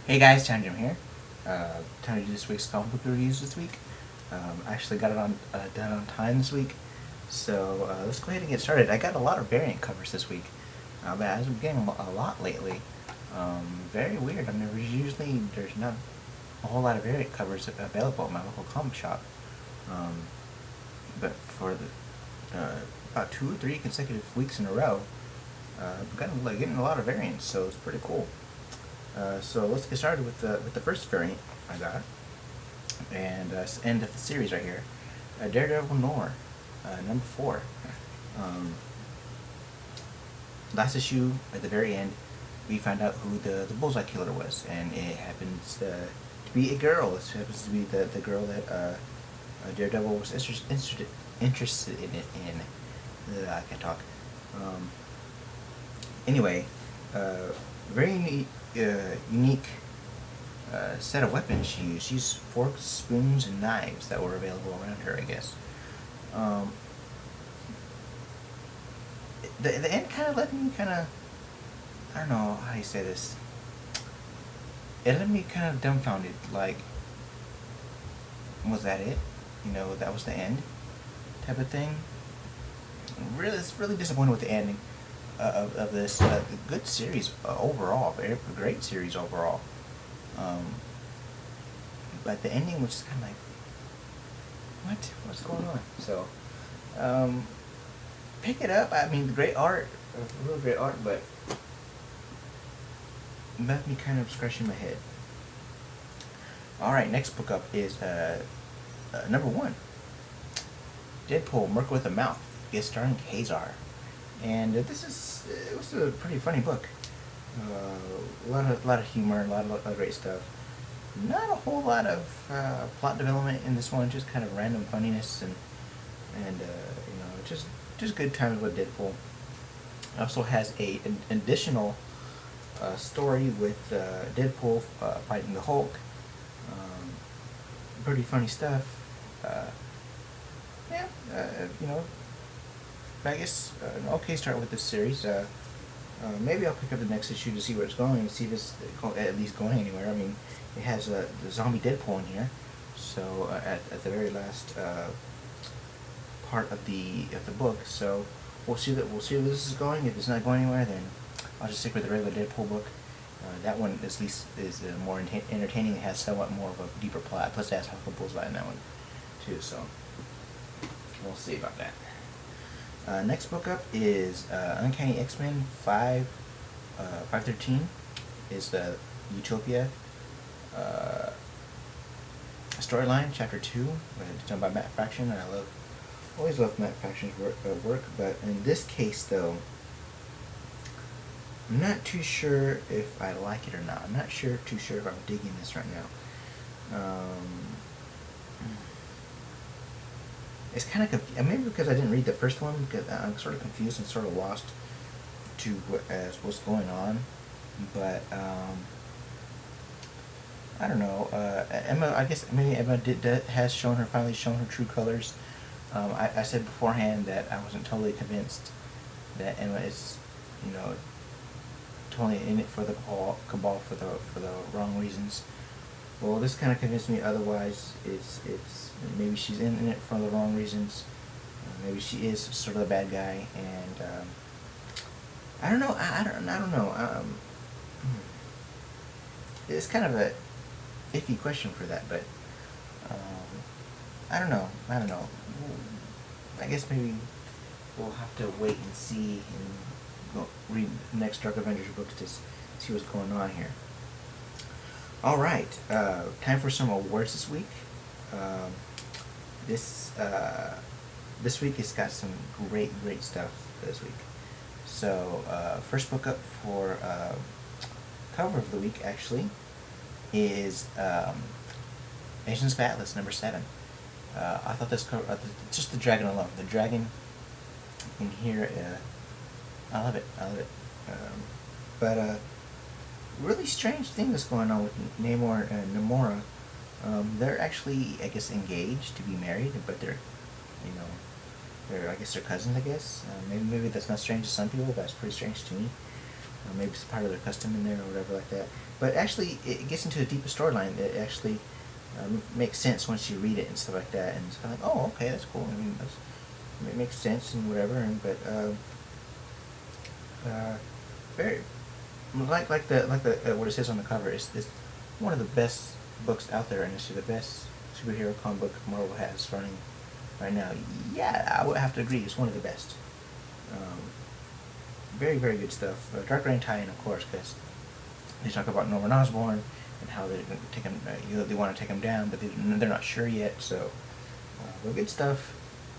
Hey guys, Tangent here. Time to do this week's comic book reviews this week. I actually got it on done on time this week, so let's go ahead and get started. I got a lot of variant covers this week, but I've been getting a lot lately. Very weird. I mean, there's not a whole lot of variant covers available at my local comic shop, um, but for the about 2 or 3 consecutive weeks in a row, I'm getting a lot of variants, so it's pretty cool. So let's get started with the first variant I got, and end of the series right here, Daredevil Noir, number 4. Um, Last issue, at the very end, we find out who the Bullseye Killer was, and it happens to be a girl. It happens to be the girl that Daredevil was interested in it in. I can't talk. Um, anyway, very unique set of weapons she used. She used forks, spoons, and knives that were available around her, I guess. Um, the end kind of left me I don't know how you say this. It left me kind of dumbfounded. Like, was that it? That was the end, type of thing. It's really disappointed with the ending of this good series overall. Very great series overall. Um, but the ending was just kind of like, what's going on? So, um, pick it up. I mean, great art, really great art, but left me kind of scratching my head. All right, next book up is number 1, Deadpool, Merc with a Mouth, is starring Kazar, and it was a pretty funny book. A lot of humor, a lot of great stuff. Not a whole lot of plot development in this one, just kind of random funniness and just good times with Deadpool. It also has an additional story with Deadpool fighting the Hulk. Pretty funny stuff. Uh, yeah, I guess an okay start with this series. Maybe I'll pick up the next issue to see where it's going and see if it's at least going anywhere. I mean, it has the zombie Deadpool in here, so at the very last part of the book. So we'll see where this is going. If it's not going anywhere, then I'll just stick with the regular Deadpool book. That one at least is more entertaining. It has somewhat more of a deeper plot. Plus, it has Huckle Bullseye in that one too. So we'll see about that. Next book up is Uncanny X-Men 513. Is the Utopia storyline, chapter 2, done by Matt Fraction. And I always love Matt Fraction's work, but in this case though, I'm not too sure if I like it or not. I'm not too sure if I'm digging this right now. It's kind of maybe because I didn't read the first one, because I'm sort of confused and sort of lost as what's going on. But I don't know. Emma, I guess maybe Emma has finally shown her true colors. I said beforehand that I wasn't totally convinced that Emma is, totally in it for the cabal for the wrong reasons. Well, this kind of convinced me otherwise. It's maybe she's in it for the wrong reasons. Maybe she is sort of the bad guy, and I don't know. I don't know. It's kind of a iffy question for that, but I don't know. I guess maybe we'll have to wait and see and go read the next Dark Avengers book to see what's going on here. All right, time for some awards this week. This week has got some great stuff this week. So first book up for cover of the week actually is Agents of Atlas number 7. I thought this cover, just the dragon alone, the dragon in here, I love it. But really strange thing that's going on with Namor and Namora. They're actually, I guess, engaged to be married, but they're I guess they're cousins. I guess maybe that's not strange to some people, but it's pretty strange to me. maybe it's part of their custom in there or whatever like that. But actually, it gets into a deeper storyline. It actually makes sense once you read it and stuff like that. And it's kind of like, oh, okay, that's cool. I mean, it makes sense and whatever. And but very like the what it says on the cover. It's one of the best books out there, and it's the best superhero comic book Marvel has running right now. Yeah, I would have to agree. It's one of the best. Very, very good stuff. Dark Reign tie-in, of course, because they talk about Norman Osborn and how they're going to take him. They want to take him down, but they're not sure yet. So, well, good stuff.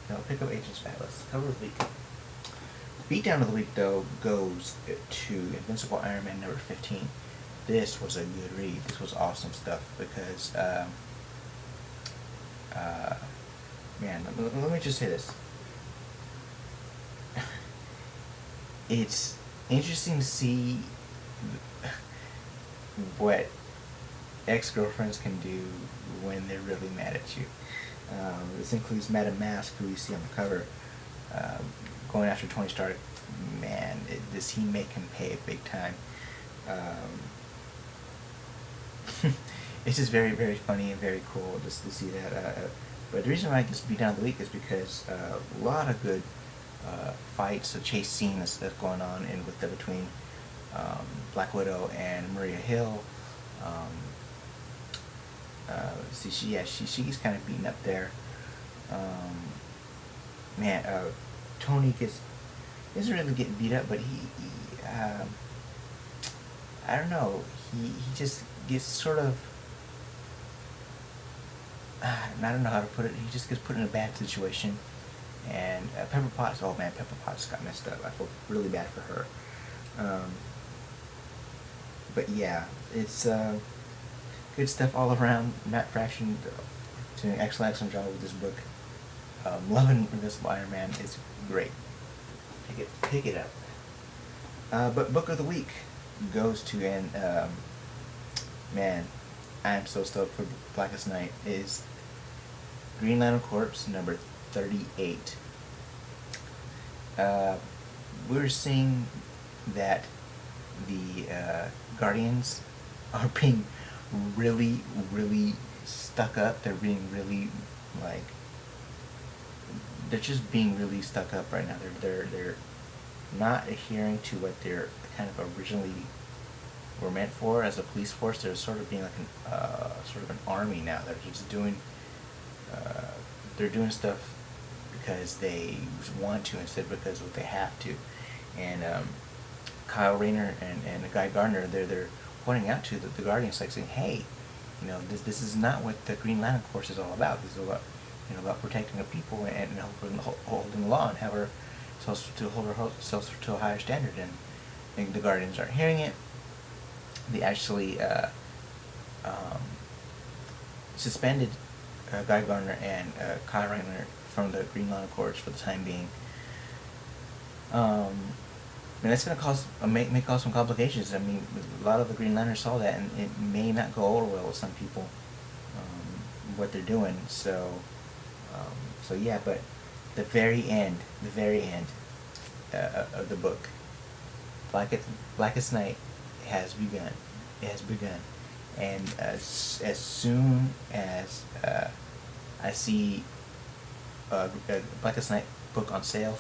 Now, pick up Agents of Atlas. Cover of the week. Beatdown of the week, though, goes to Invincible Iron Man number 15. This was a good read. This was awesome stuff because, man, let me just say this. It's interesting to see what ex-girlfriends can do when they're really mad at you. This includes Madame Mask, who you see on the cover, going after Tony Stark. Man, does he make him pay big time. It's just very, very funny and very cool just to see that. But the reason why I just beat down the week is because a lot of good fights, a chase scene that's going on between Black Widow and Maria Hill. She's kind of beaten up there. Tony isn't really getting beat up, but he I don't know, he just gets sort of, I don't know how to put it, he just gets put in a bad situation. And Pepper Potts, oh man, Pepper Potts got messed up. I feel really bad for her. But yeah, it's good stuff all around. Matt Fraction doing an excellent job with this book. Loving Invincible Iron Man is great. Pick it up. But book of the week goes to, and man, I am so stoked for Blackest Night, is Green Lantern Corps number 38. We're seeing that the Guardians are being really, really stuck up. They're being really, like, they're just being really stuck up right now. They're not adhering to what they're kind of originally were meant for as a police force. They're sort of being like sort of an army now. They're just doing they're doing stuff because they want to instead because what they have to. And Kyle Rayner and Guy Gardner, they're pointing out to the Guardians, like saying, hey, this is not what the Green Lantern Corps is all about. This is about about protecting the people and holding the law and have ourselves to hold ourselves to a higher standard. And the Guardians aren't hearing it. They actually suspended Guy Gardner and Kyle Rayner from the Green Lantern Corps for the time being. And that's going to may cause some complications. I mean, a lot of the Green Lanterns saw that, and it may not go over well with some people, what they're doing. So yeah, but the very end of the book, Blackest Night has begun. It has begun. And as soon as I see a Blackest Night book on sale,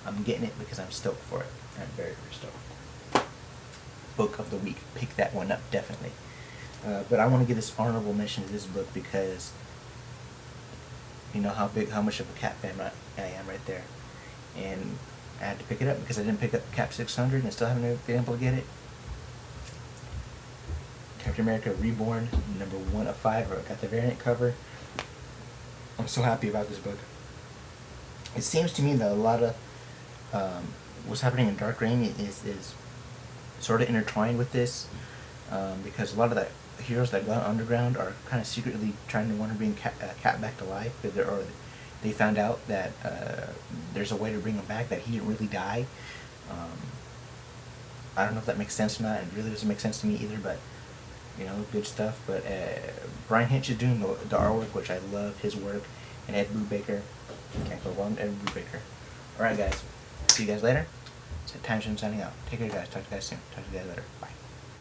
I'm getting it because I'm stoked for it. I'm very, very stoked. Book of the week. Pick that one up, definitely. But I want to give this honorable mention to this book because you know how much of a Cap fan I am right there. And I had to pick it up because I didn't pick up Cap 600 and still haven't been able to get it. Captain America Reborn, number 1 of 5. I got the variant cover. I'm so happy about this book. It seems to me that a lot of what's happening in Dark Reign is sort of intertwined with this, because a lot of the heroes that got underground are kind of secretly trying to want to bring Cap back to life, or they found out that there's a way to bring him back, that he didn't really die. I don't know if that makes sense or not. It really doesn't make sense to me either, but good stuff. But Brian Hitch is doing the artwork, which I love his work, and Ed Brubaker. Can't go wrong with Ed Brubaker. Alright guys, see you guys later. Tangent signing out. Take care, guys. Talk to you guys soon. Talk to you guys later. Bye.